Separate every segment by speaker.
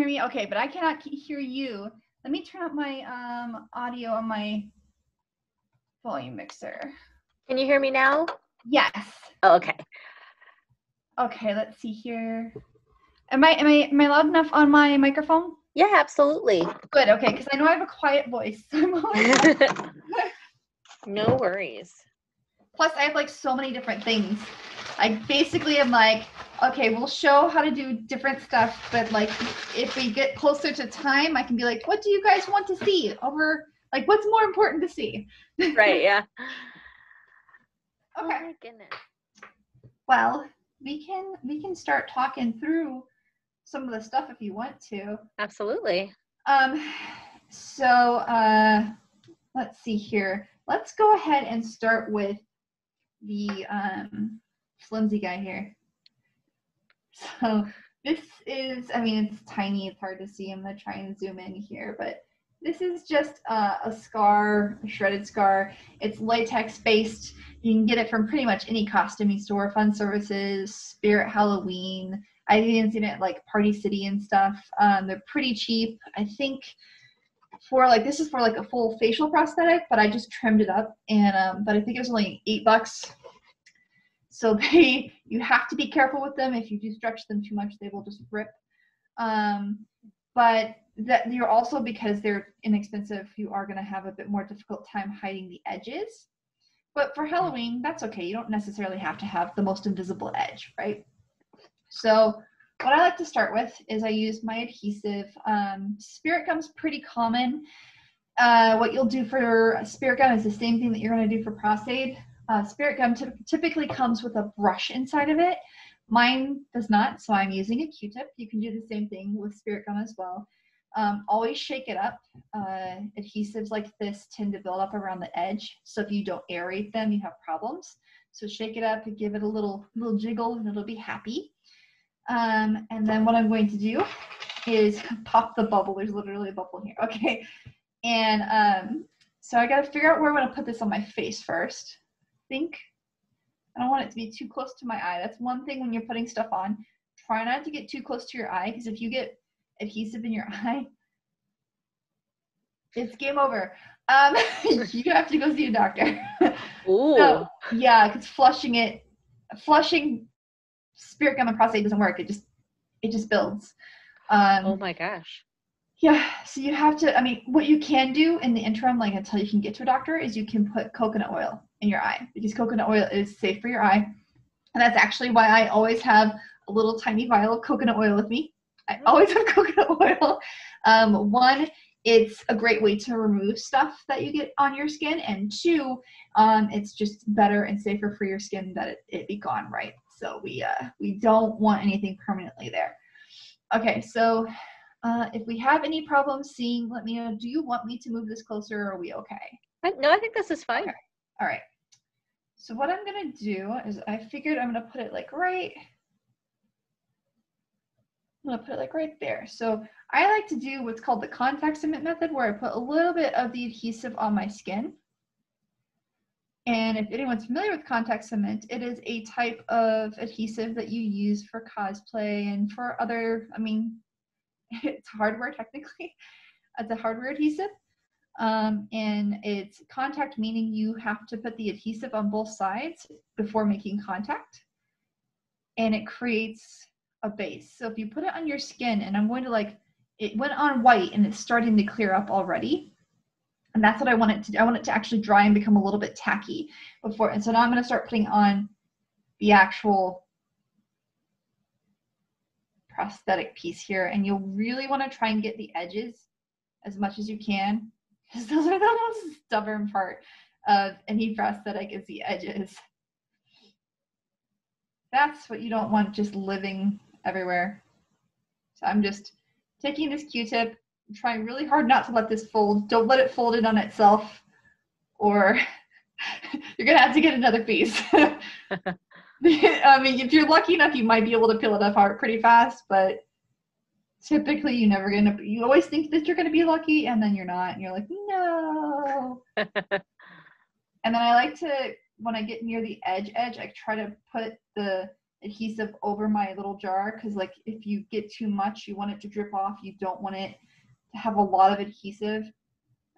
Speaker 1: hear me? Okay, but I cannot hear you. Let me turn up my audio on my volume mixer.
Speaker 2: Can you hear me now?
Speaker 1: Yes.
Speaker 2: Oh, okay.
Speaker 1: Okay, let's see here. Am I loud enough on my microphone?
Speaker 2: Yeah, absolutely.
Speaker 1: Good. Okay, because I know I have a quiet voice.
Speaker 2: No worries.
Speaker 1: Plus, I have like so many different things. I basically am like, okay, we'll show how to do different stuff, but like if we get closer to time, I can be like, what do you guys want to see? Over like what's more important to see?
Speaker 2: Right, yeah.
Speaker 1: Okay.
Speaker 2: Oh my goodness.
Speaker 1: Well, we can start talking through some of the stuff if you want to.
Speaker 2: Absolutely.
Speaker 1: So let's see here. Let's go ahead and start with the flimsy guy here. So this is, I mean, it's tiny, it's hard to see. I'm gonna try and zoom in here, but this is just a scar, a shredded scar. It's latex based. You can get it from pretty much any costuming store, Fun Services, Spirit Halloween. I've even seen it at like Party City and stuff. They're pretty cheap. I think for like, this is for like a full facial prosthetic, but I just trimmed it up, and but I think it was only $8. So you have to be careful with them. If you do stretch them too much, they will just rip. But that you're also, because they're inexpensive, you are going to have a bit more difficult time hiding the edges. But for Halloween, that's okay. You don't necessarily have to have the most invisible edge, right? So what I like to start with is I use my adhesive. Spirit gum's pretty common. What you'll do for spirit gum is the same thing that you're going to do for Prosaid. Spirit gum typically comes with a brush inside of it. Mine does not, so I'm using a Q-tip. You can do the same thing with spirit gum as well. Always shake it up. Adhesives like this tend to build up around the edge, so if you don't aerate them, you have problems. So shake it up and give it a little jiggle, and it'll be happy. And then what I'm going to do is pop the bubble. There's literally a bubble here. Okay. And so I got to figure out where I'm going to put this on my face first. I don't want it to be too close to my eye. That's one thing when you're putting stuff on. Try not to get too close to your eye, because if you get adhesive in your eye, it's game over. You have to go see a doctor.
Speaker 2: Ooh.
Speaker 1: So, yeah, because flushing spirit gum and Prostate doesn't work. It just builds.
Speaker 2: Oh my gosh.
Speaker 1: Yeah, so you have to, I mean, what you can do in the interim, like until you can get to a doctor, is you can put coconut oil in your eye, because coconut oil is safe for your eye. And that's actually why I always have a little tiny vial of coconut oil with me. I always have coconut oil. One, it's a great way to remove stuff that you get on your skin. And two, it's just better and safer for your skin that it be gone, right? So we don't want anything permanently there. Okay, so if we have any problems seeing, let me know. Do you want me to move this closer, or are we okay?
Speaker 2: No, I think this is fine.
Speaker 1: Okay. All right. So what I'm going to do is I figured I'm going to put it like right. I'm going to put it like right there. So I like to do what's called the contact cement method, where I put a little bit of the adhesive on my skin. And if anyone's familiar with contact cement, it is a type of adhesive that you use for cosplay and for other, I mean, it's hardware technically. It's a hardware adhesive. And it's contact, meaning you have to put the adhesive on both sides before making contact. And it creates a base. So if you put it on your skin, and I'm going to like, it went on white and it's starting to clear up already. And that's what I want it to do. I want it to actually dry and become a little bit tacky before. And so now I'm going to start putting on the actual prosthetic piece here. And you'll really want to try and get the edges as much as you can, because those are the most stubborn part of any prosthetic, is the edges. That's what you don't want just living everywhere. So I'm just taking this Q-tip, trying really hard not to let this fold. Don't let it fold in on itself, or you're going to have to get another piece. I mean, if you're lucky enough, you might be able to peel it apart pretty fast, but typically you always think that you're going to be lucky, and then you're not, and you're like, no. And then I like to, when I get near the edge, I try to put the adhesive over my little jar, because like if you get too much, you want it to drip off. You don't want it to have a lot of adhesive.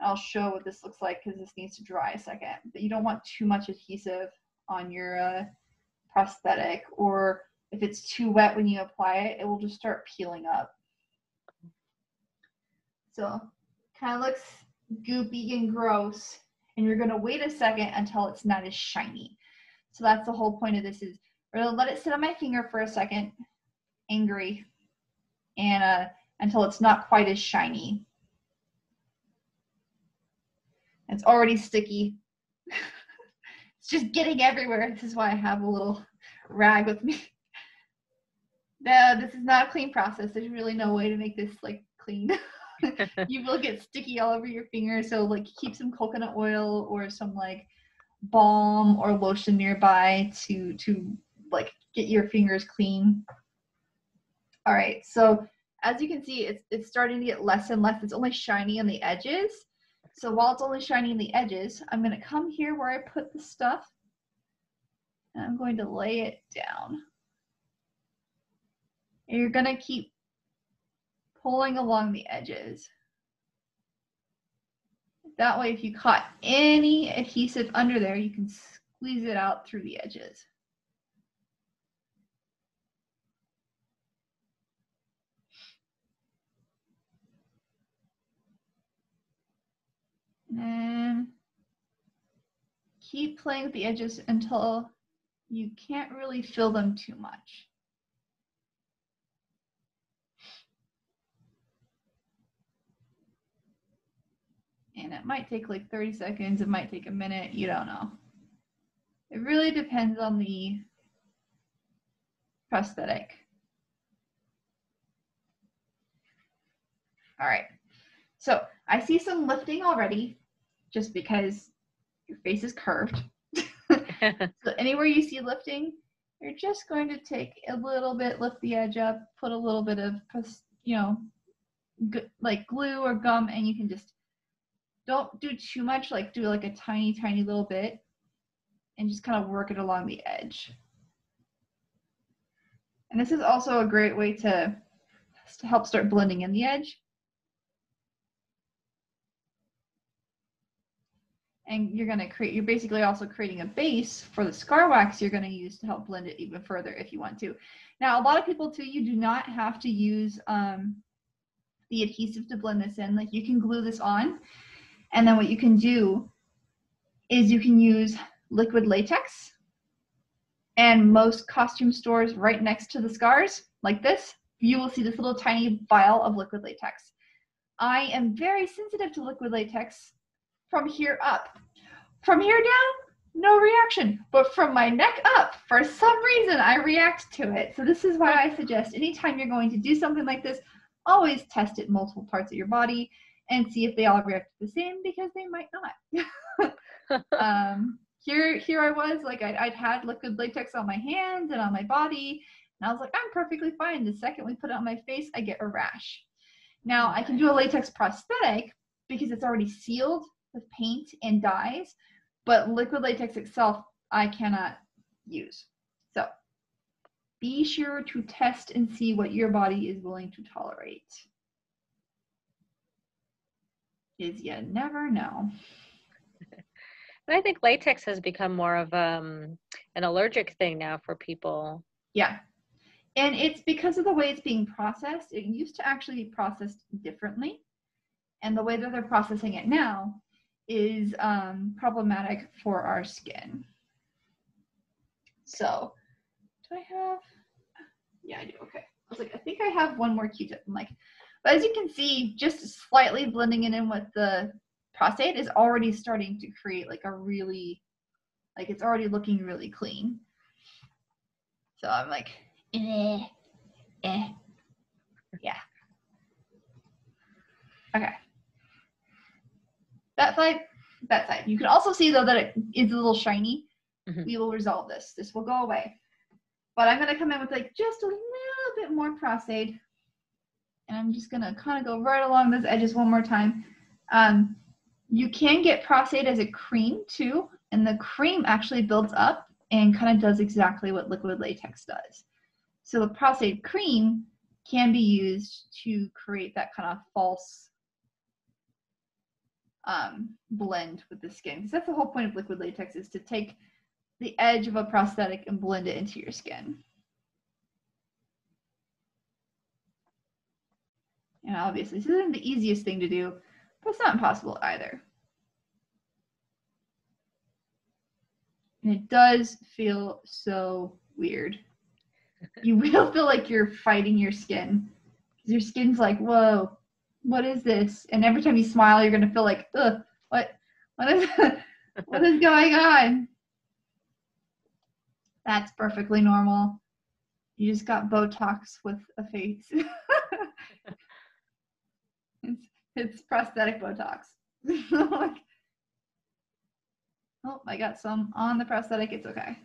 Speaker 1: I'll show what this looks like because this needs to dry a second. But you don't want too much adhesive on your prosthetic, or if it's too wet when you apply it, it will just start peeling up. So kind of looks goopy and gross, and you're going to wait a second until it's not as shiny. So that's the whole point of this, is we're going to let it sit on my finger for a second, angry, and until it's not quite as shiny. It's already sticky. It's just getting everywhere. This is why I have a little rag with me. No, this is not a clean process. There's really no way to make this like clean. You will get sticky all over your fingers. So like keep some coconut oil or some like balm or lotion nearby to like get your fingers clean. All right, so as you can see, it's starting to get less and less. It's only shiny on the edges. So while it's only shiny on the edges, I'm going to come here where I put the stuff, and I'm going to lay it down. And you're going to keep pulling along the edges. That way, if you caught any adhesive under there, you can squeeze it out through the edges. And keep playing with the edges until you can't really feel them too much. And it might take like 30 seconds, it might take a minute, you don't know. It really depends on the prosthetic. All right, so I see some lifting already, just because your face is curved. So anywhere you see lifting, you're just going to take a little bit, lift the edge up, put a little bit of, you know, like glue or gum, and you can just, don't do too much, like do like a tiny, tiny little bit, and just kind of work it along the edge. And this is also a great way to help start blending in the edge. And you're going to create, you're basically also creating a base for the scar wax you're going to use to help blend it even further if you want to. Now, a lot of people too, you do not have to use the adhesive to blend this in. Like you can glue this on, and then what you can do is you can use liquid latex, and most costume stores right next to the scars, like this, you will see this little tiny vial of liquid latex. I am very sensitive to liquid latex from here up. From here down, no reaction, but from my neck up, for some reason, I react to it. So this is why I suggest anytime you're going to do something like this, always test it in multiple parts of your body and see if they all react the same, because they might not. Here I was, like I'd had liquid latex on my hands and on my body, and I was like, I'm perfectly fine. The second we put it on my face, I get a rash. Now I can do a latex prosthetic because it's already sealed with paint and dyes, but liquid latex itself, I cannot use. So be sure to test and see what your body is willing to tolerate. Is you never know.
Speaker 2: And I think latex has become more of an allergic thing now for people.
Speaker 1: Yeah. And it's because of the way it's being processed. It used to actually be processed differently. And the way that they're processing it now is problematic for our skin. So, do I have, yeah, I do, okay. I was like, I think I have one more Q-tip. I'm like, but as you can see, just slightly blending it in with the prostate is already starting to create like a really, like it's already looking really clean. So I'm like, yeah. Okay. That side. You can also see though that it is a little shiny. Mm-hmm. We will resolve this. This will go away. But I'm gonna come in with like just a little bit more prostate. And I'm just gonna kind of go right along those edges one more time. You can get prostate as a cream too, and the cream actually builds up and kind of does exactly what liquid latex does. So the prosthetic cream can be used to create that kind of false blend with the skin. Because that's the whole point of liquid latex, is to take the edge of a prosthetic and blend it into your skin. And obviously, this isn't the easiest thing to do, but it's not impossible either. And it does feel so weird. You will feel like you're fighting your skin. Your skin's like, whoa, what is this? And every time you smile, you're going to feel like, ugh, what is what is going on? That's perfectly normal. You just got Botox with a face. It's prosthetic Botox. Oh, I got some on the prosthetic. It's okay.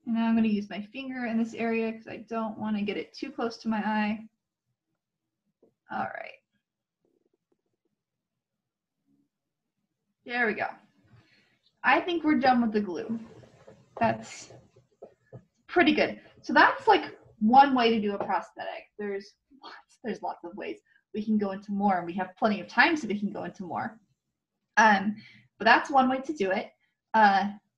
Speaker 1: And now I'm going to use my finger in this area because I don't want to get it too close to my eye. All right. There we go. I think we're done with the glue. That's pretty good. So that's like one way to do a prosthetic. There's lots of ways. We can go into more, and we have plenty of time so we can go into more. But that's one way to do it.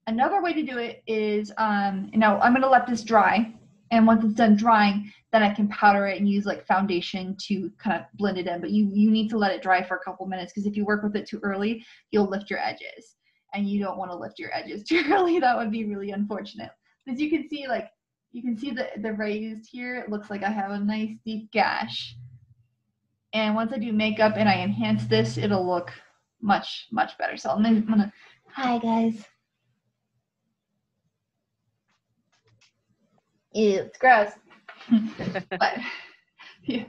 Speaker 1: Another way to do it is, I'm going to let this dry. And once it's done drying, then I can powder it and use like foundation to kind of blend it in. But you need to let it dry for a couple minutes, because if you work with it too early, you'll lift your edges. And you don't want to lift your edges too early. That would be really unfortunate. As you can see, the raised here, it looks like I have a nice deep gash. And once I do makeup and I enhance this, it'll look much, much better. So I'm gonna, hi guys. Ew, it's gross. But yeah.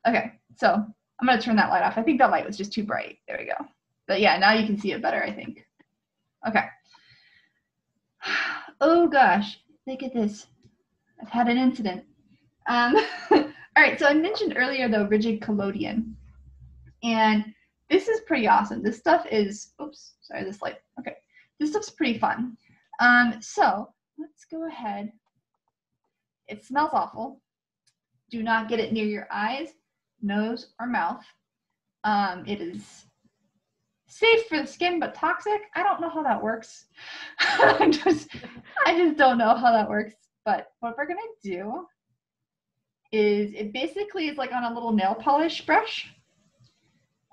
Speaker 1: Okay, so I'm gonna turn that light off. I think that light was just too bright. There we go. But yeah, now you can see it better, I think. Okay. Oh gosh, look at this. I've had an incident. All right, so I mentioned earlier the rigid collodion. And this is pretty awesome. This stuff is, oops, sorry, this light. Okay, this stuff's pretty fun. So let's go ahead. It smells awful. Do not get it near your eyes, nose, or mouth. It is safe for the skin, but toxic. I don't know how that works. I just don't know how that works. But what we're gonna do is, it basically is like on a little nail polish brush.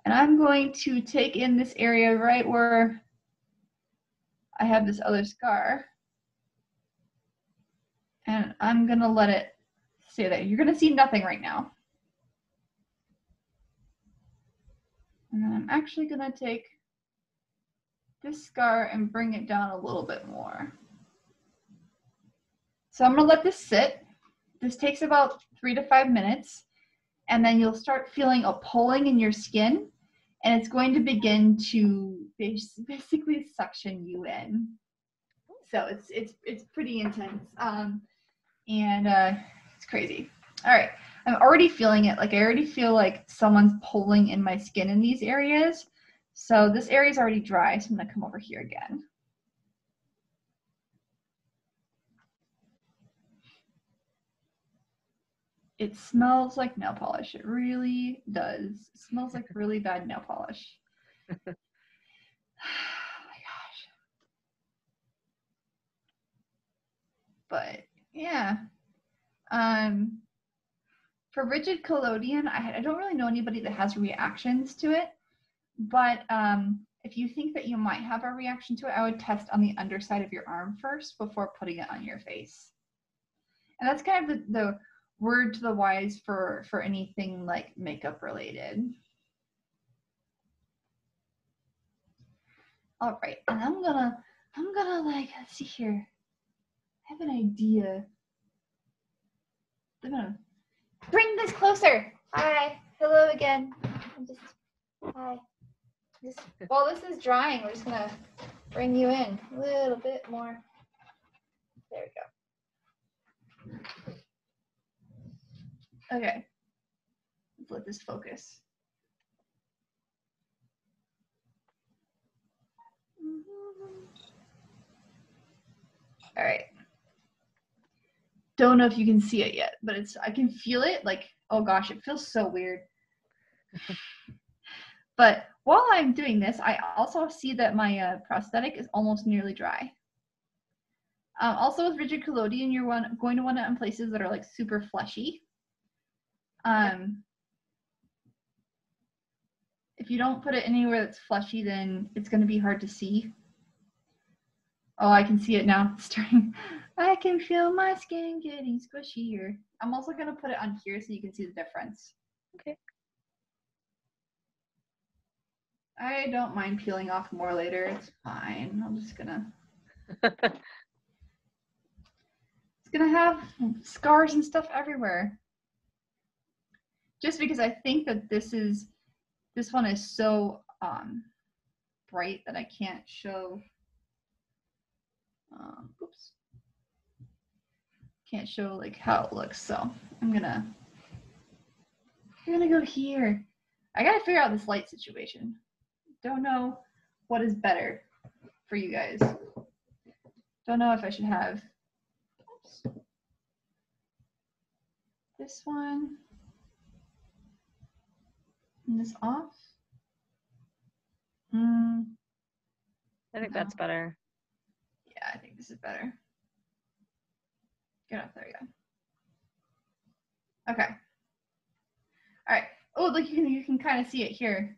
Speaker 1: And I'm going to take in this area right where I have this other scar. And I'm gonna let it stay there. You're gonna see nothing right now. And then I'm actually gonna take this scar and bring it down a little bit more. So I'm gonna let this sit. This takes about 3 to 5 minutes. And then you'll start feeling a pulling in your skin. And it's going to begin to basically suction you in. So it's pretty intense. It's crazy. All right, I'm already feeling it. Like I already feel like someone's pulling in my skin in these areas. So this area is already dry, so I'm gonna come over here again. It smells like nail polish. It really does. It smells like really bad nail polish. Oh my gosh. But yeah. For rigid collodion, I don't really know anybody that has reactions to it. But if you think that you might have a reaction to it, I would test on the underside of your arm first before putting it on your face. And that's kind of the word to the wise for anything like makeup related. All right, and I'm gonna like, let's see here. I have an idea. I'm gonna bring this closer. Hi, hello again. Hi. While this is drying, we're just gonna bring you in a little bit more. There we go. Okay, let's let this focus. All right. Don't know if you can see it yet, but I can feel it. Like, oh gosh, it feels so weird. But while I'm doing this, I also see that my prosthetic is almost nearly dry. Also with rigid collodion, you're going to want it in places that are like super fleshy. If you don't put it anywhere that's fleshy, then it's going to be hard to see. Oh, I can see it now. It's starting. I can feel my skin getting squishier. I'm also going to put it on here so you can see the difference.
Speaker 2: Okay.
Speaker 1: I don't mind peeling off more later. It's fine. I'm just going to... It's going to have scars and stuff everywhere. Just because I think that this one is so bright that I can't show... oops. Can't show like how it looks, so I'm gonna go here. I gotta figure out this light situation. Don't know what is better for you guys. Don't know if I should have this one and this off.
Speaker 2: I think that's better.
Speaker 1: Yeah, I think this is better. Get off, there you go. Okay. All right. Oh, look, you can kind of see it here.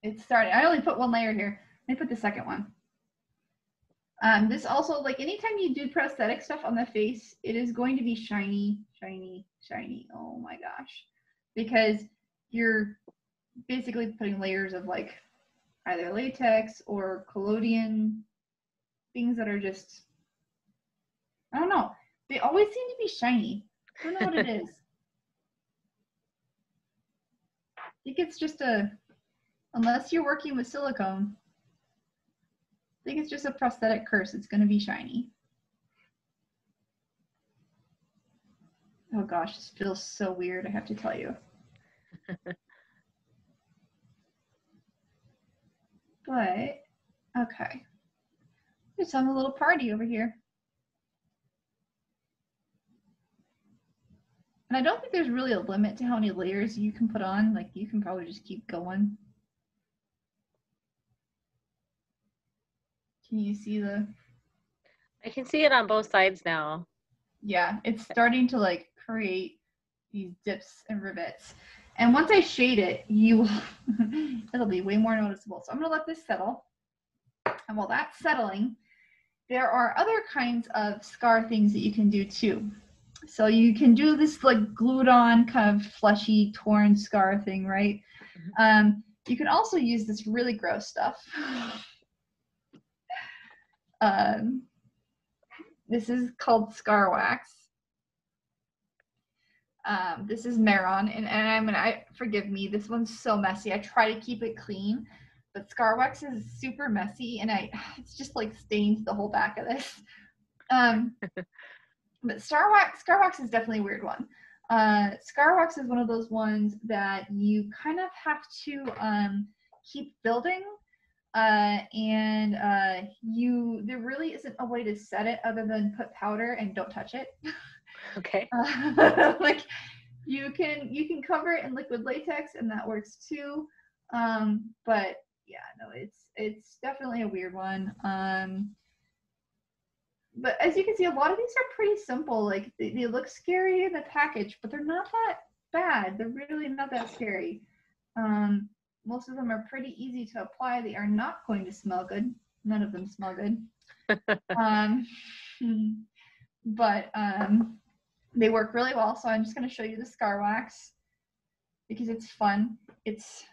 Speaker 1: It's starting. I only put one layer here. Let me put the second one. This also, like anytime you do prosthetic stuff on the face, it is going to be shiny, shiny, shiny. Oh my gosh. Because you're basically putting layers of like either latex or collodion, things that are just, I don't know. They always seem to be shiny. I don't know what it is. I think it's just unless you're working with silicone, I think it's just a prosthetic curse. It's going to be shiny. Oh gosh, this feels so weird, I have to tell you. But, okay. Let's have a little party over here. And I don't think there's really a limit to how many layers you can put on. Like, you can probably just keep going. Can you see the...
Speaker 2: I can see it on both sides now.
Speaker 1: Yeah, it's starting to like create these dips and rivets. And once I shade it, it'll be way more noticeable. So I'm gonna let this settle. And while that's settling, there are other kinds of scar things that you can do too. So you can do this like glued on kind of fleshy torn scar thing, right? You can also use this really gross stuff. This is called scar wax. This is Maron, and forgive me, this one's so messy. I try to keep it clean, but scar wax is super messy, and it's just like stained the whole back of this. But scar wax is definitely a weird one. Scar wax is one of those ones that you kind of have to keep building, and there really isn't a way to set it other than put powder and don't touch it.
Speaker 2: Okay.
Speaker 1: Like you can cover it in liquid latex and that works too. But yeah, no, it's definitely a weird one. But as you can see, a lot of these are pretty simple. Like they look scary in the package, but they're not that bad. They're really not that scary. Most of them are pretty easy to apply. They are not going to smell good. None of them smell good. But they work really well. So I'm just going to show you the scar wax because it's fun. It's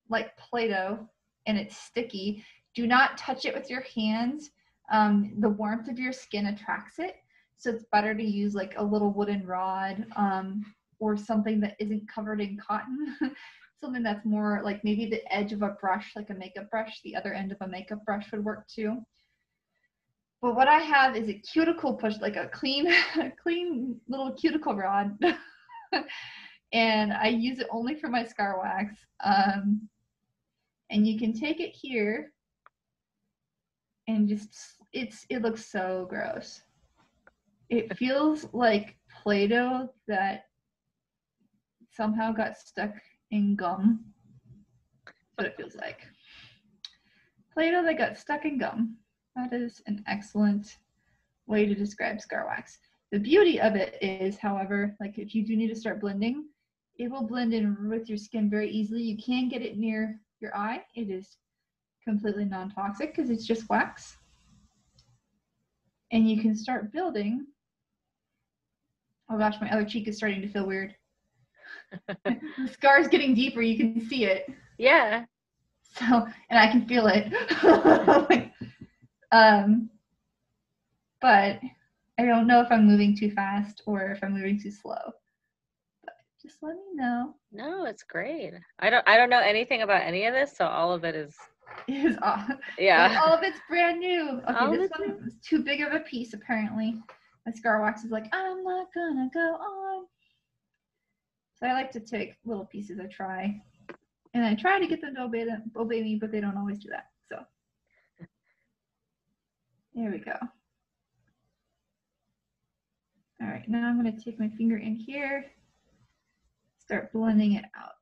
Speaker 1: like Play-Doh and it's sticky. Do not touch it with your hands. The warmth of your skin attracts it. So it's better to use like a little wooden rod or something that isn't covered in cotton. Something that's more like maybe the edge of a brush, like a makeup brush. The other end of a makeup brush would work too. But what I have is a cuticle push, like a clean little cuticle rod. And I use it only for my scar wax. And you can take it here and just it looks so gross. It feels like Play-Doh that somehow got stuck in gum. That's what it feels like. Play-Doh that got stuck in gum. That is an excellent way to describe scar wax. The beauty of it is, however, like if you do need to start blending, it will blend in with your skin very easily. You can get it near your eye. It is completely non-toxic because it's just wax. And you can start building. Oh gosh, my other cheek is starting to feel weird. The scar is getting deeper. You can see it.
Speaker 2: Yeah.
Speaker 1: So, and I can feel it. But I don't know if I'm moving too fast or if I'm moving too slow. But just let me know.
Speaker 2: No, it's great. I don't know anything about any of this, so all of it is yeah.
Speaker 1: Like, all of it's brand new. Okay,
Speaker 2: All
Speaker 1: this one was too big of a piece apparently. My scar wax is like, I'm not gonna go on. So I like to take little pieces. I try. And I try to get them to obey me, but they don't always do that. So there we go. All right, now I'm going to take my finger in here, start blending it out.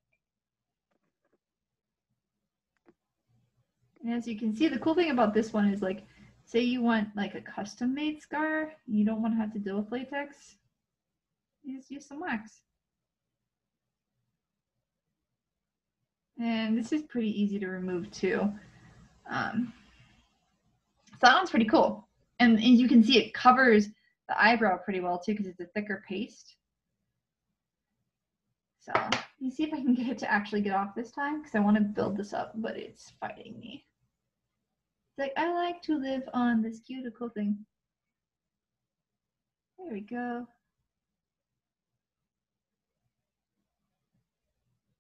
Speaker 1: And as you can see, the cool thing about this one is, like, say you want like a custom made scar, you don't want to have to deal with latex, you just use some wax. And this is pretty easy to remove too. So that one's pretty cool. And you can see it covers the eyebrow pretty well too because it's a thicker paste. So you see if I can get it to actually get off this time because I want to build this up, but it's fighting me. It's like, I like to live on this cuticle thing. There we go.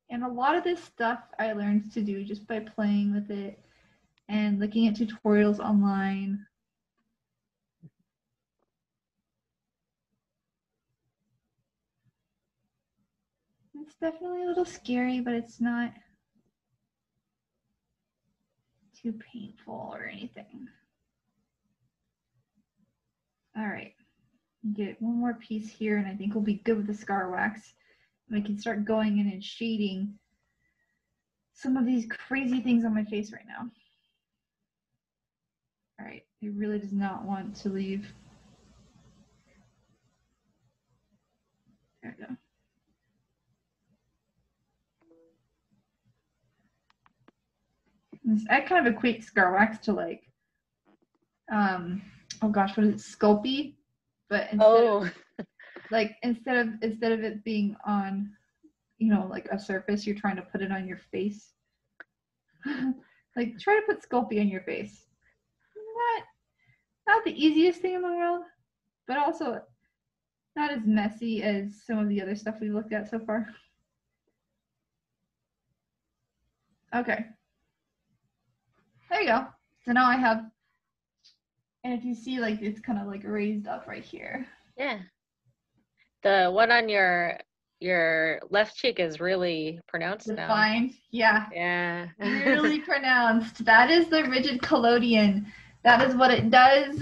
Speaker 1: And a lot of this stuff I learned to do just by playing with it and looking at tutorials online. It's definitely a little scary, but it's not too painful or anything. All right, get one more piece here and I think we'll be good with the scar wax. And we can start going in and shading some of these crazy things on my face right now. All right, it really does not want to leave. There we go. I kind of equate scar wax to like, oh gosh, what is it, Sculpey? But instead of it being on, you know, like a surface, you're trying to put it on your face. Like, try to put Sculpey on your face. Not the easiest thing in the world, but also not as messy as some of the other stuff we've looked at so far. Okay. There you go. So now I have, and if you see, like, it's kind of like raised up right here.
Speaker 2: Yeah. The one on your left cheek is really pronounced now.
Speaker 1: Defined. Yeah.
Speaker 2: Yeah.
Speaker 1: Really pronounced. That is the rigid collodion. That is what it does.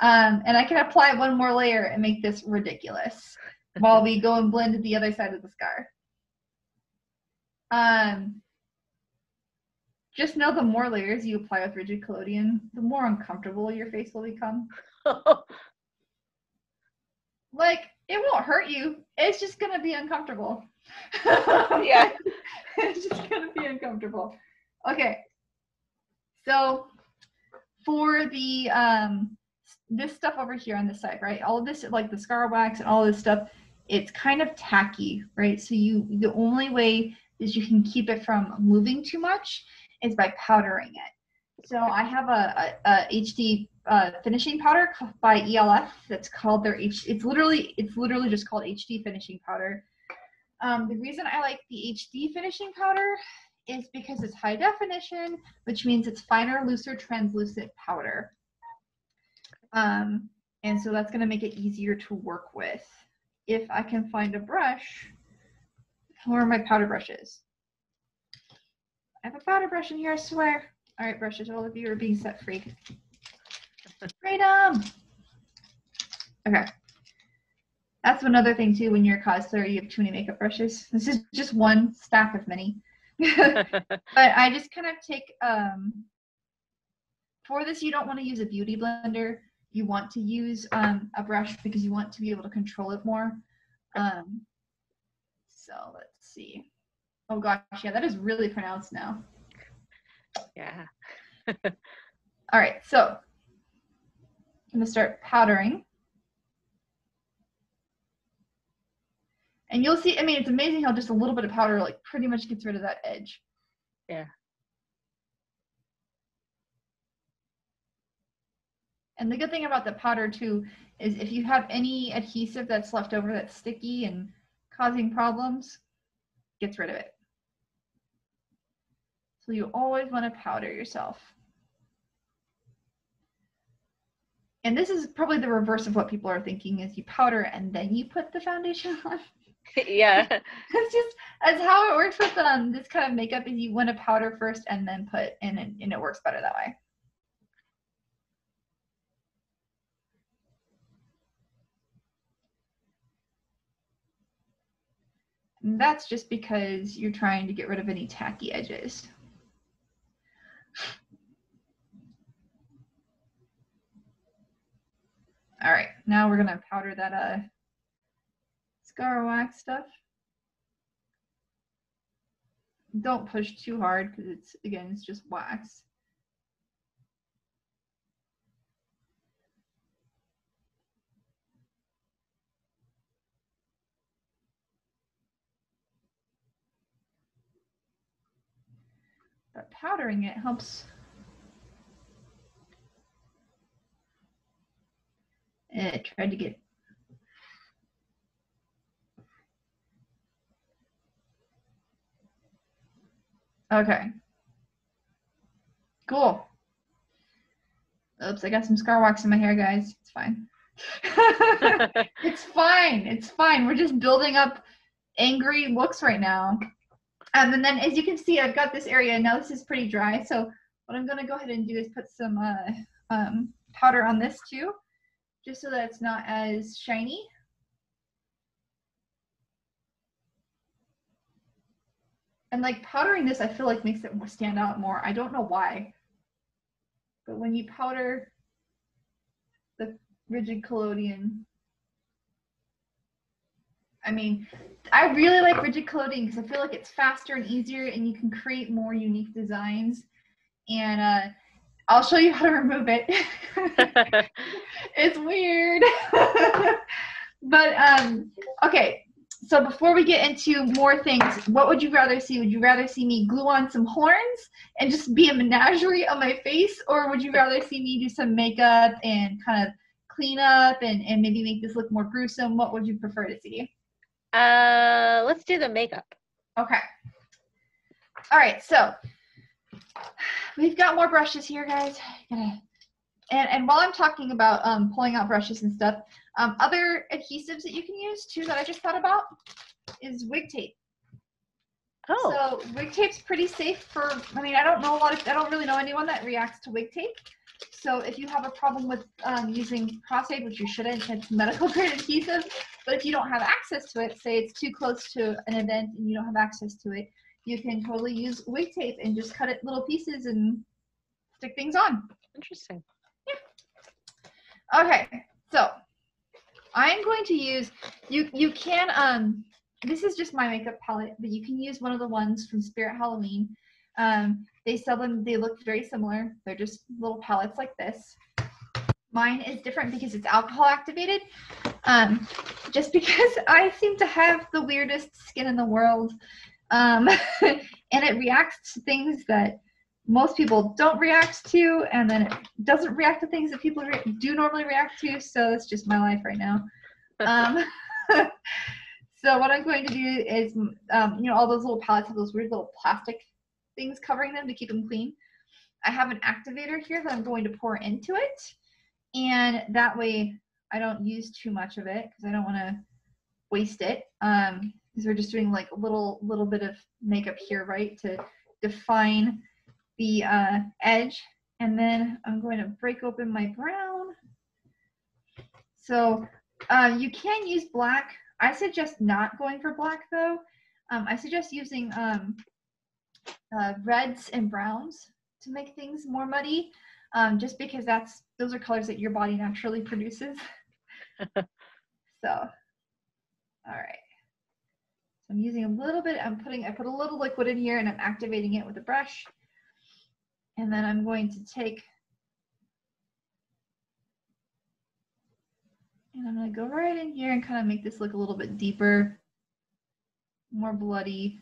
Speaker 1: And I can apply one more layer and make this ridiculous while we go and blend the other side of the scar. Just know the more layers you apply with rigid collodion, the more uncomfortable your face will become. Like, it won't hurt you. It's just going to be uncomfortable.
Speaker 2: Yeah.
Speaker 1: It's just going to be uncomfortable. Okay. So for the this stuff over here on this side, right? All of this, like the scar wax and all this stuff, it's kind of tacky, right? So the only way that you can keep it from moving too much is by powdering it. So I have a HD finishing powder by ELF that's called their it's literally just called HD finishing powder. The reason I like the HD finishing powder is because it's high definition, which means it's finer, looser, translucent powder. And so that's going to make it easier to work with. If I can find a brush, where are my powder brushes? I have a powder brush in here, I swear. All right, brushes, all of you are being set free. Freedom! Okay. That's another thing too, when you're a cosplayer, you have too many makeup brushes. This is just one stack of many. But I just kind of take, for this, you don't want to use a beauty blender. You want to use a brush because you want to be able to control it more. So let's see. Oh gosh, yeah, that is really pronounced now.
Speaker 2: Yeah.
Speaker 1: All right, so I'm gonna start powdering. And you'll see, I mean, it's amazing how just a little bit of powder like pretty much gets rid of that edge.
Speaker 2: Yeah.
Speaker 1: And the good thing about the powder too is if you have any adhesive that's left over that's sticky and causing problems, gets rid of it. So you always want to powder yourself. And this is probably the reverse of what people are thinking, is you powder and then you put the foundation on.
Speaker 2: Yeah.
Speaker 1: That's how it works with this kind of makeup, is you want to powder first and then put in, and it works better that way. And that's just because you're trying to get rid of any tacky edges. All right, now we're gonna powder that scar wax stuff. Don't push too hard because it's just wax. But powdering it helps. It tried to get. Okay. Cool. Oops, I got some scar wax in my hair, guys. It's fine. It's fine. It's fine. We're just building up angry looks right now. And then as you can see, I've got this area. Now this is pretty dry. So what I'm going to go ahead and do is put some powder on this too, just so that it's not as shiny. And like powdering this, I feel like makes it stand out more. I don't know why. But when you powder the rigid collodion, I mean, I really like rigid collodion because I feel like it's faster and easier and you can create more unique designs. And I'll show you how to remove it. It's weird. But okay, so before we get into more things, what would you rather see? Would you rather see me glue on some horns and just be a menagerie on my face? Or would you rather see me do some makeup and kind of clean up and maybe make this look more gruesome? What would you prefer to see?
Speaker 2: Let's do the makeup.
Speaker 1: Okay. All right, so we've got more brushes here, guys. And while I'm talking about pulling out brushes and stuff, other adhesives that you can use too that I just thought about is wig tape.
Speaker 2: Oh.
Speaker 1: So wig tape's pretty safe for, I mean, I don't really know anyone that reacts to wig tape. So if you have a problem with using Prosthetics, which you shouldn't, it's medical grade adhesive, but if you don't have access to it, say it's too close to an event and you don't have access to it, you can totally use wig tape and just cut it little pieces and stick things on.
Speaker 2: Interesting.
Speaker 1: Yeah. Okay, so I'm going to use, you can, this is just my makeup palette, but you can use one of the ones from Spirit Halloween. They sell them, they look very similar. They're just little palettes like this. Mine is different because it's alcohol activated. Just because I seem to have the weirdest skin in the world. And it reacts to things that most people don't react to, and then it doesn't react to things that people do normally react to, so it's just my life right now. So what I'm going to do is, you know, all those little palettes have those weird little plastic things covering them to keep them clean. I have an activator here that I'm going to pour into it, and that way I don't use too much of it because I don't want to waste it. Because we're just doing like a little bit of makeup here, right, to define the edge. And then I'm going to break open my brown. So you can use black. I suggest not going for black though. I suggest using reds and browns to make things more muddy, just because those are colors that your body naturally produces. So, all right. So I'm using a little bit, I put a little liquid in here and I'm activating it with a brush. And then I'm going to take, and I'm going to go right in here and kind of make this look a little bit deeper, more bloody,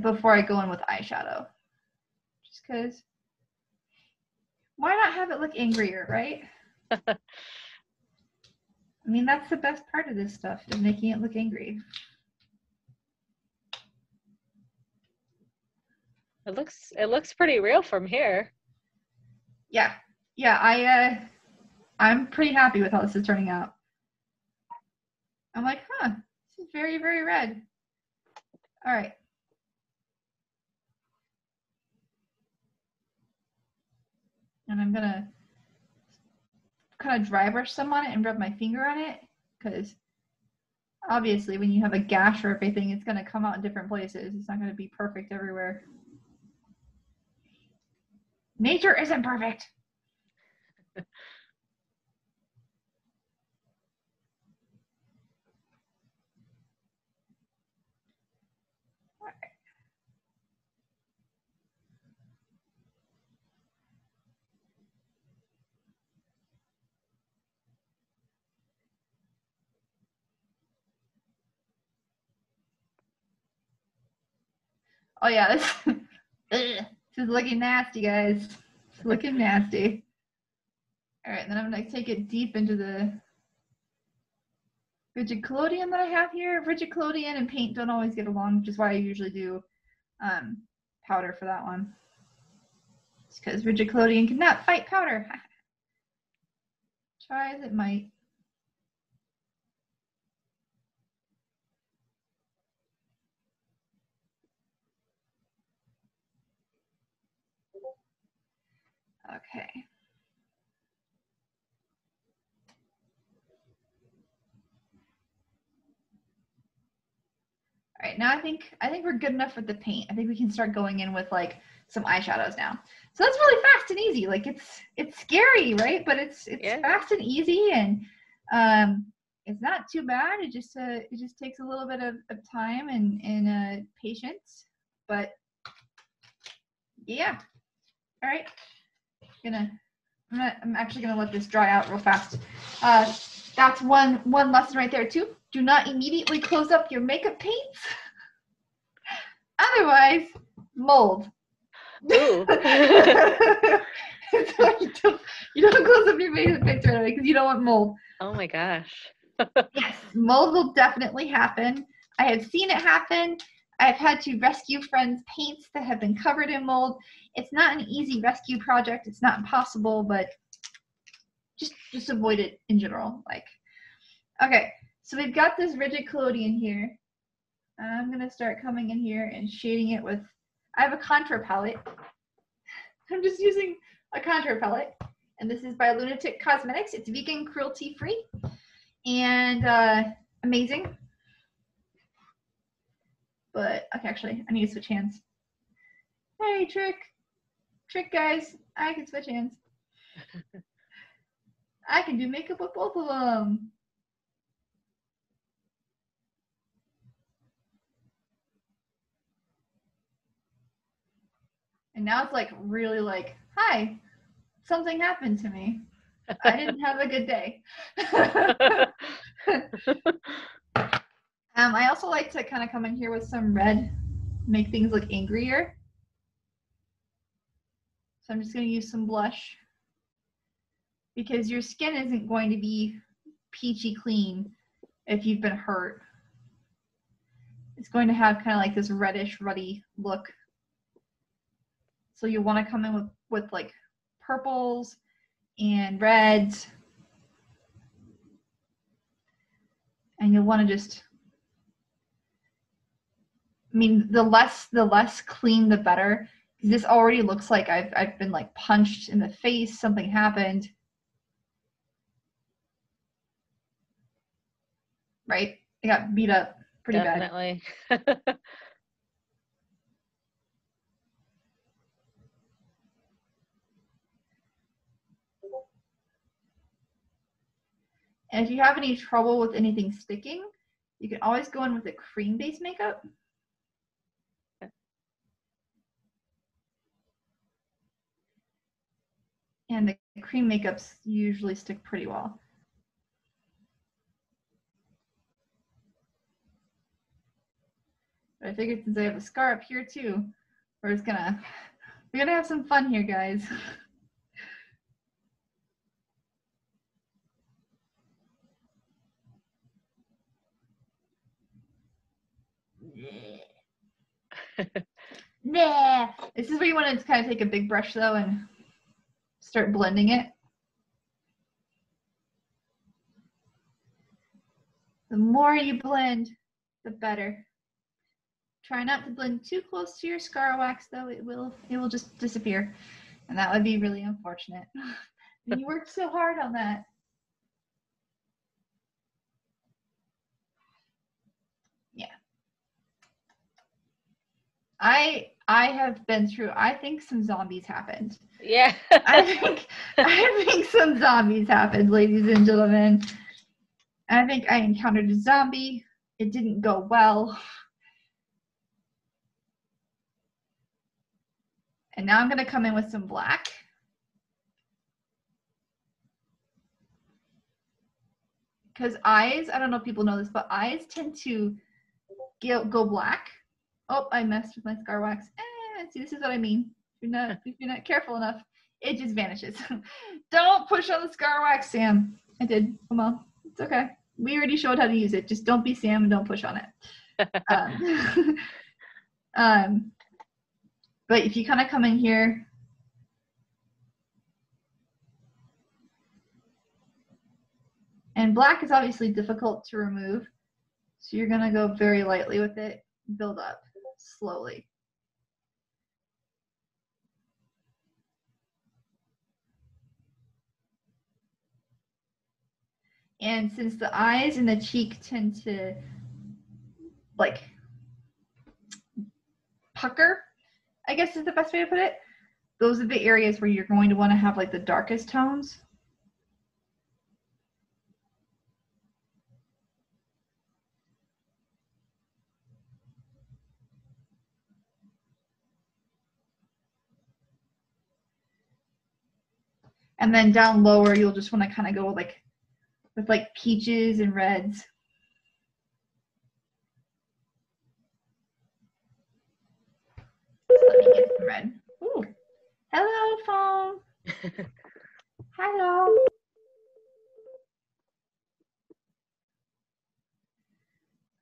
Speaker 1: before I go in with eyeshadow. Just because, why not have it look angrier, right? I mean, that's the best part of this stuff, is making it look angry.
Speaker 2: It looks pretty real from here.
Speaker 1: Yeah. Yeah, I'm pretty happy with how this is turning out. I'm like, huh, this is very, very red. All right. And I'm gonna kind of dry brush some on it and rub my finger on it, because obviously when you have a gash or everything, it's gonna come out in different places. It's not gonna be perfect everywhere. Nature isn't perfect. Oh yeah, this is looking nasty, guys. It's looking nasty. All right, then I'm gonna take it deep into the rigid collodion that I have here. Rigid collodion and paint don't always get along, which is why I usually do powder for that one. It's because rigid collodion cannot fight powder. Try as it might. Okay. All right, now I think we're good enough with the paint. I think we can start going in with like some eyeshadows now. So that's really fast and easy. Like it's scary, right? But it's
Speaker 2: Yeah.
Speaker 1: fast and easy, and it's not too bad. It just takes a little bit of time and patience. But yeah. All right. I'm actually gonna let this dry out real fast. That's one lesson right there too. Do not immediately close up your makeup paints. Otherwise, mold.
Speaker 2: Ooh.
Speaker 1: So you don't close up your makeup paints right away because you don't want mold.
Speaker 2: Oh my gosh.
Speaker 1: Yes, mold will definitely happen. I have seen it happen. I've had to rescue friends' paints that have been covered in mold. It's not an easy rescue project. It's not impossible, but just avoid it in general. Like, okay, so we've got this rigid collodion here. I'm gonna start coming in here and shading it with, I have a contour palette. I'm just using a contour palette, and this is by Lunatic Cosmetics. It's vegan, cruelty-free, and amazing. But, okay, actually, I need to switch hands. Hey, trick guys, I can switch hands. I can do makeup with both of them. And now it's like really like, hi, something happened to me. I didn't have a good day. I also like to kind of come in here with some red, make things look angrier. So I'm just going to use some blush, because your skin isn't going to be peachy clean if you've been hurt. It's going to have kind of like this reddish, ruddy look. So you want to come in with like purples and reds. And you'll want to just, I mean, the less clean, the better. This already looks like I've been like punched in the face, something happened. Right? I got beat up pretty bad.
Speaker 2: Definitely.
Speaker 1: And if you have any trouble with anything sticking, you can always go in with a cream-based makeup. And the cream makeups usually stick pretty well. But I figured since I have a scar up here too, we're gonna have some fun here, guys. Nah. This is where you want to kind of take a big brush though and start blending it. The more you blend, the better. Try not to blend too close to your scar wax though, it will just disappear. And that would be really unfortunate. And you worked so hard on that. Yeah. I have been through, I think some zombies happened.
Speaker 2: Yeah.
Speaker 1: I think some zombies happened, ladies and gentlemen. I think I encountered a zombie. It didn't go well. And now I'm going to come in with some black. Because eyes, I don't know if people know this, but eyes tend to go black. Oh, I messed with my scar wax. See, this is what I mean. If you're not careful enough, it just vanishes. Don't push on the scar wax, Sam. I did. Come on. It's okay. We already showed how to use it. Just don't be Sam and don't push on it. But if you kind of come in here, and black is obviously difficult to remove, so you're going to go very lightly with it, build up slowly. And since the eyes and the cheek tend to like pucker, I guess is the best way to put it, those are the areas where you're going to want to have like the darkest tones. And then down lower, you'll just want to kind of go with like peaches and reds. Let me get some red. Ooh. Hello, phone. Hello. All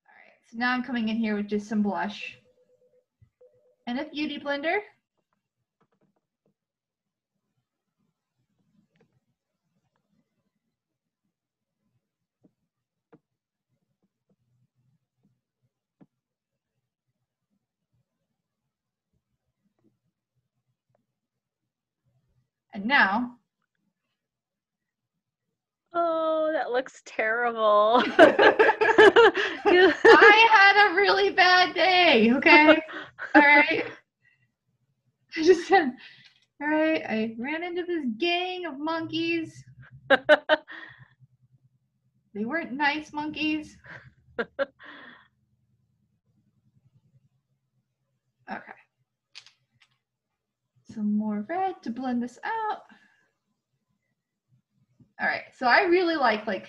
Speaker 1: right, so now I'm coming in here with just some blush and a beauty blender. And now.
Speaker 2: Oh, that looks terrible.
Speaker 1: I had a really bad day, okay? All right. I just said, all right, I ran into this gang of monkeys. They weren't nice monkeys. Okay. Some more red to blend this out. All right, so I really like,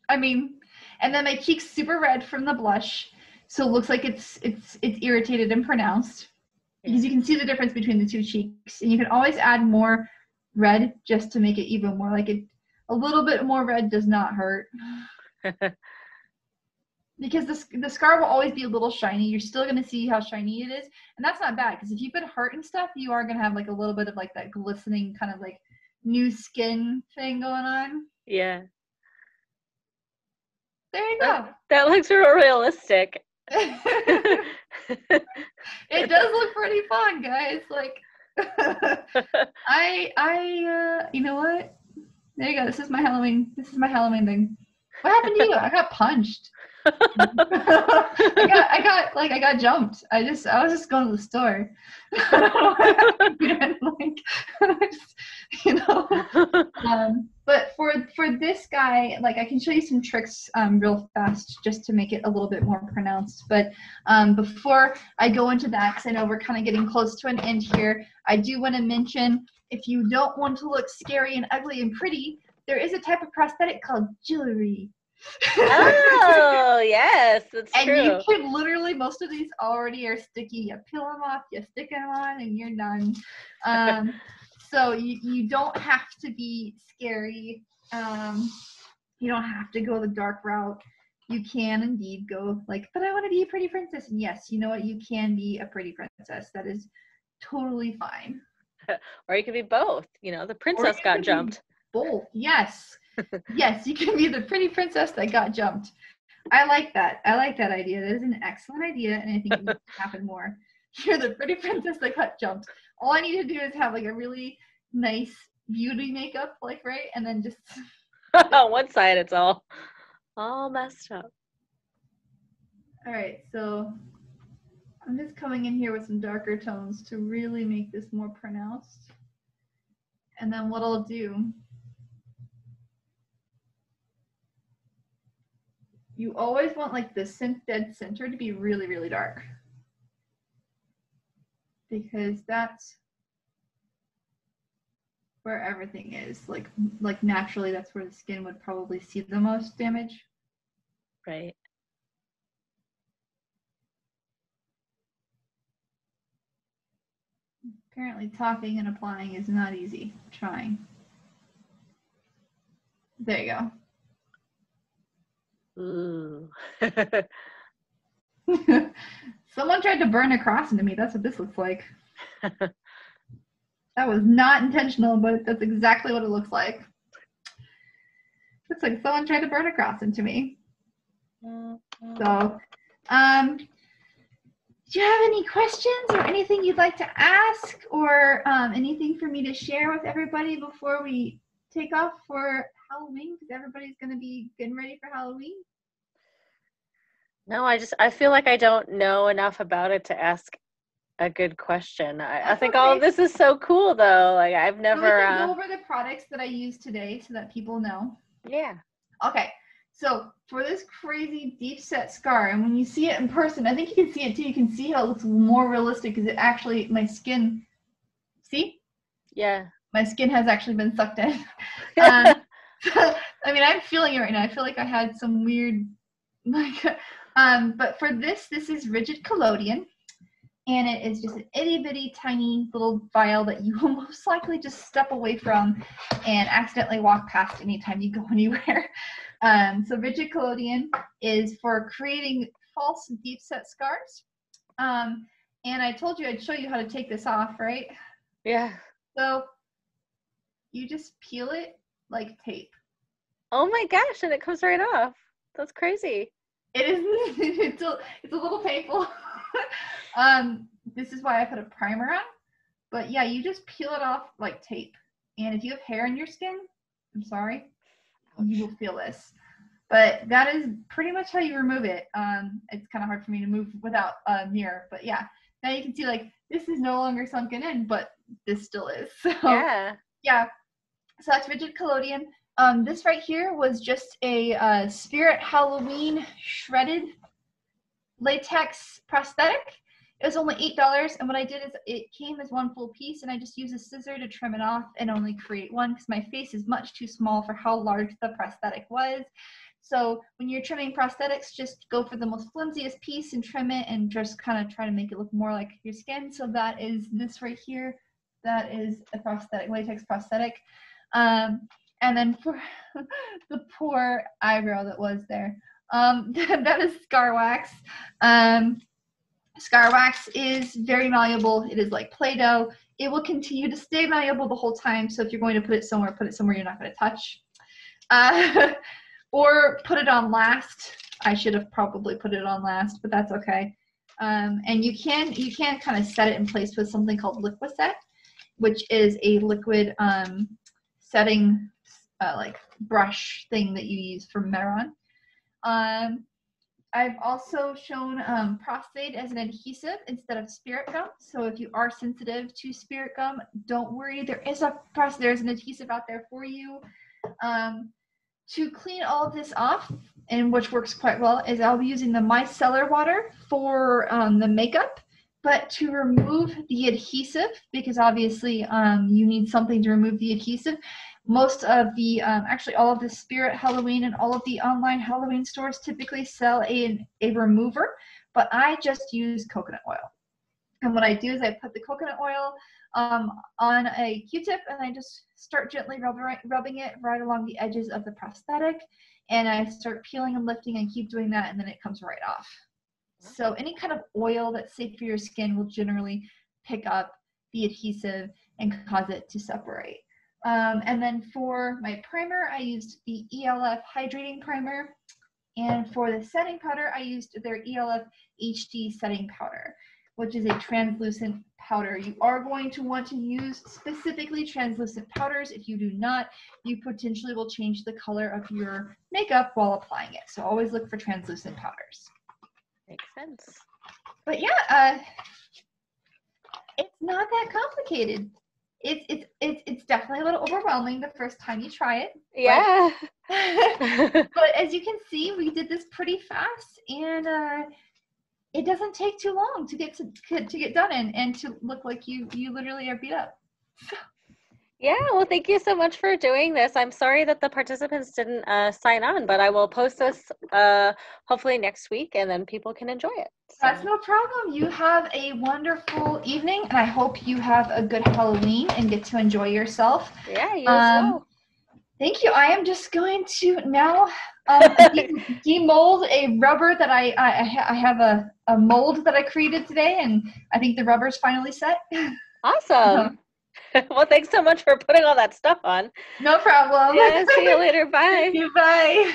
Speaker 1: I mean, and then my cheek's super red from the blush, so it looks like it's irritated and pronounced. Because you can see the difference between the two cheeks, and you can always add more red just to make it even more like it. A little bit more red does not hurt. Because the scar will always be a little shiny. You're still going to see how shiny it is. And that's not bad, because if you put hurt and stuff, you are going to have like a little bit of like that glistening kind of like new skin thing going on.
Speaker 2: Yeah.
Speaker 1: There you go.
Speaker 2: That looks real realistic.
Speaker 1: It does look pretty fun, guys. Like, you know what? There you go. This is my Halloween. This is my Halloween thing. What happened to you? I got punched. I got jumped. I was just going to the store. But for this guy, like, I can show you some tricks real fast just to make it a little bit more pronounced. But before I go into that, because I know we're kind of getting close to an end here, I do want to mention, if you don't want to look scary and ugly and pretty, there is a type of prosthetic called jewelry.
Speaker 2: Oh, yes, that's true.
Speaker 1: And you can literally, most of these already are sticky. You peel them off, you stick them on, and you're done. So you don't have to be scary. You don't have to go the dark route. You can indeed go like, but I want to be a pretty princess. And yes, you know what? You can be a pretty princess. That is totally fine.
Speaker 2: Or you could be both. You know, the princess got jumped.
Speaker 1: Both. Yes. Yes, you can be the pretty princess that got jumped. I like that. I like that idea. That is an excellent idea, and I think it needs to happen more. You're the pretty princess that got jumped. All I need to do is have like a really nice beauty makeup, like, right? And then just
Speaker 2: on one side it's all messed up.
Speaker 1: All right, so I'm just coming in here with some darker tones to really make this more pronounced. And then what I'll do, you always want like the dead center to be really, really dark, because that's where everything is. Like naturally, that's where the skin would probably see the most damage.
Speaker 2: Right.
Speaker 1: Apparently talking and applying is not easy. I'm trying. There you go.
Speaker 2: Ooh.
Speaker 1: Someone tried to burn a cross into me. That's what this looks like. That was not intentional, but that's exactly what it looks like. Looks like someone tried to burn a cross into me. So, do you have any questions or anything you'd like to ask, or anything for me to share with everybody before we take off for Halloween? Because everybody's going to be getting ready for Halloween.
Speaker 2: No, I feel like I don't know enough about it to ask a good question. I think all of this is so cool, though. Like, I've never.
Speaker 1: So we can go over the products that I use today so that people know.
Speaker 2: Yeah.
Speaker 1: Okay. So for this crazy deep set scar, and when you see it in person, I think you can see it too. You can see how it looks more realistic, because it actually, my skin, see?
Speaker 2: Yeah. My
Speaker 1: skin has actually been sucked in. I mean, I'm feeling it right now. I feel like I had some weird, like, but for this is rigid collodion, and it is just an itty bitty tiny little vial that you will most likely just step away from and accidentally walk past anytime you go anywhere. So rigid collodion is for creating false deep set scars. And I told you I'd show you how to take this off, right?
Speaker 2: Yeah.
Speaker 1: So you just peel it like tape.
Speaker 2: Oh my gosh, and it comes right off. That's crazy.
Speaker 1: It is. It's a little painful. This is why I put a primer on. But yeah, you just peel it off like tape. And if you have hair in your skin, I'm sorry, you will feel this. But that is pretty much how you remove it. It's kind of hard for me to move without a mirror. But yeah, now you can see like this is no longer sunken in, but this still is. So yeah. So that's rigid collodion. This right here was just a Spirit Halloween shredded latex prosthetic. It was only $8, and what I did is it came as one full piece, and I just used a scissor to trim it off and only create one, because my face is much too small for how large the prosthetic was. So when you're trimming prosthetics, just go for the most flimsiest piece and trim it, and just kind of try to make it look more like your skin. So that is this right here. That is a prosthetic, latex prosthetic. And then for the poor eyebrow that was there, that is scar wax. Scar wax is very malleable. It is like Play-Doh. It will continue to stay malleable the whole time. So if you're going to put it somewhere you're not going to touch. or put it on last. I should have probably put it on last, but that's okay. And you can kind of set it in place with something called Liquiset, which is a liquid setting like brush thing that you use for Meron. I've also shown Prosthetics as an adhesive instead of spirit gum. So if you are sensitive to spirit gum, don't worry. There's an adhesive out there for you. To clean all of this off, and which works quite well, is I'll be using the micellar water for the makeup. But to remove the adhesive, because obviously you need something to remove the adhesive, most of the, actually all of the Spirit Halloween and all of the online Halloween stores typically sell a remover, but I just use coconut oil. And what I do is I put the coconut oil on a Q-tip, and I just start gently rubbing it right along the edges of the prosthetic, and I start peeling and lifting and keep doing that, and then it comes right off. So any kind of oil that's safe for your skin will generally pick up the adhesive and cause it to separate. And then for my primer, I used the ELF Hydrating Primer. And for the setting powder, I used their ELF HD Setting Powder, which is a translucent powder. You are going to want to use specifically translucent powders. If you do not, you potentially will change the color of your makeup while applying it. So always look for translucent powders.
Speaker 2: Makes sense.
Speaker 1: But yeah, it's not that complicated. It's definitely a little overwhelming the first time you try it.
Speaker 2: Yeah.
Speaker 1: But as you can see, we did this pretty fast, and it doesn't take too long to get done and to look like you literally are beat up.
Speaker 2: Yeah, well, thank you so much for doing this. I'm sorry that the participants didn't sign on, but I will post this hopefully next week, and then people can enjoy it. So.
Speaker 1: That's no problem. You have a wonderful evening, and I hope you have a good Halloween and get to enjoy yourself.
Speaker 2: Yeah, you as well.
Speaker 1: Thank you. I am just going to now demold a rubber that I have a mold that I created today, and I think the rubber's finally set.
Speaker 2: Awesome. Well, thanks so much for putting all that stuff on.
Speaker 1: No problem.
Speaker 2: Yeah, see you later. Bye.
Speaker 1: Bye.